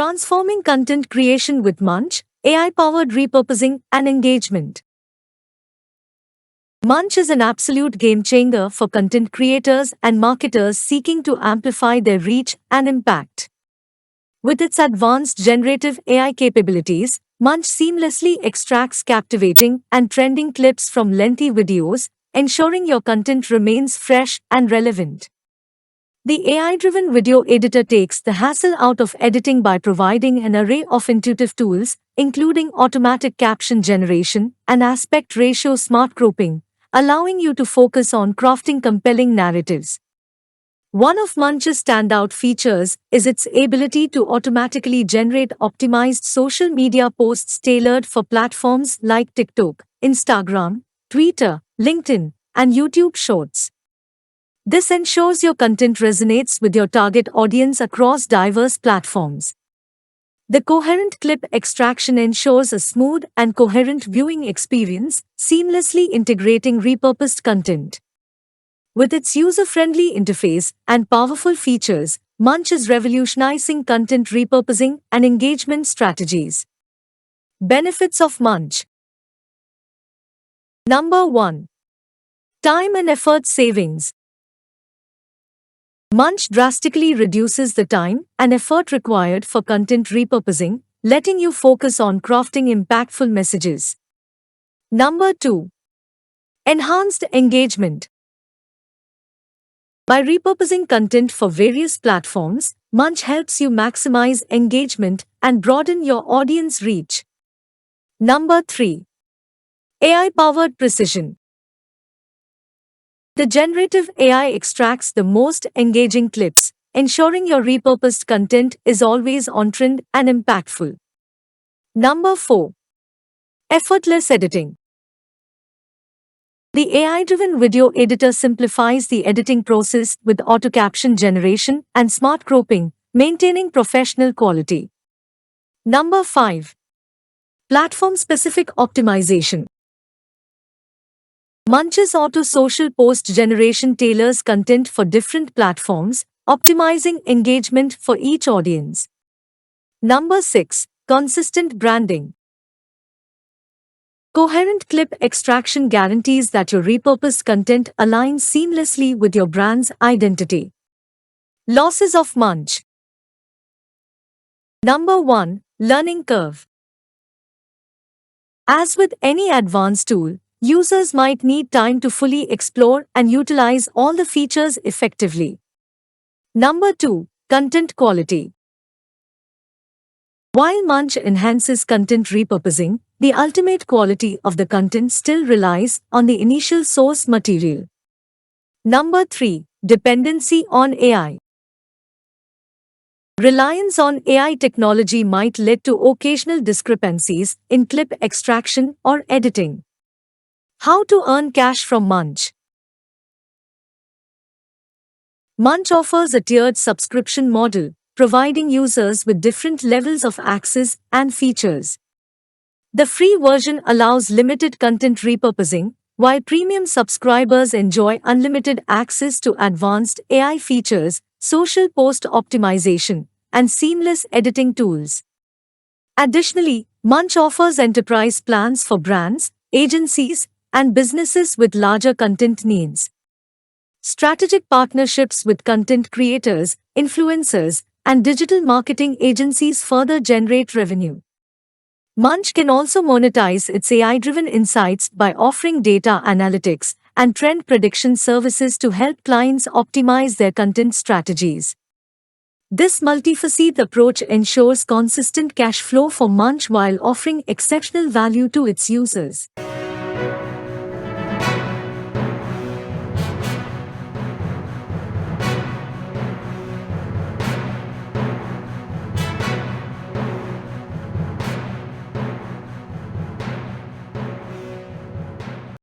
Transforming content creation with Munch, AI-powered repurposing and engagement. Munch is an absolute game-changer for content creators and marketers seeking to amplify their reach and impact. With its advanced generative AI capabilities, Munch seamlessly extracts captivating and trending clips from lengthy videos, ensuring your content remains fresh and relevant. The AI-driven video editor takes the hassle out of editing by providing an array of intuitive tools, including automatic caption generation and aspect ratio smart cropping, allowing you to focus on crafting compelling narratives. One of Munch's standout features is its ability to automatically generate optimized social media posts tailored for platforms like TikTok, Instagram, Twitter, LinkedIn, and YouTube Shorts. This ensures your content resonates with your target audience across diverse platforms. The coherent clip extraction ensures a smooth and coherent viewing experience, seamlessly integrating repurposed content. With its user-friendly interface and powerful features, Munch is revolutionizing content repurposing and engagement strategies. Benefits of Munch. Number 1. Time and effort savings. Munch drastically reduces the time and effort required for content repurposing, letting you focus on crafting impactful messages. Number 2. Enhanced engagement. By repurposing content for various platforms, Munch helps you maximize engagement and broaden your audience reach. Number 3. AI-powered precision. The generative AI extracts the most engaging clips, ensuring your repurposed content is always on trend and impactful. Number 4. Effortless editing. The AI-driven video editor simplifies the editing process with auto-caption generation and smart cropping, maintaining professional quality. Number 5. Platform-specific optimization. Munch's auto-social post generation tailors content for different platforms, optimizing engagement for each audience. Number 6. Consistent branding. Coherent clip extraction guarantees that your repurposed content aligns seamlessly with your brand's identity. Losses of Munch. Number 1. Learning curve. As with any advanced tool, users might need time to fully explore and utilize all the features effectively. Number 2. Content quality. While Munch enhances content repurposing, the ultimate quality of the content still relies on the initial source material. Number 3. Dependency on AI. Reliance on AI technology might lead to occasional discrepancies in clip extraction or editing. How to earn cash from Munch. Munch offers a tiered subscription model, providing users with different levels of access and features. The free version allows limited content repurposing, while premium subscribers enjoy unlimited access to advanced AI features, social post optimization, and seamless editing tools. Additionally, Munch offers enterprise plans for brands, agencies, and businesses with larger content needs. Strategic partnerships with content creators, influencers, and digital marketing agencies further generate revenue. Munch can also monetize its AI-driven insights by offering data analytics and trend prediction services to help clients optimize their content strategies. This multifaceted approach ensures consistent cash flow for Munch while offering exceptional value to its users.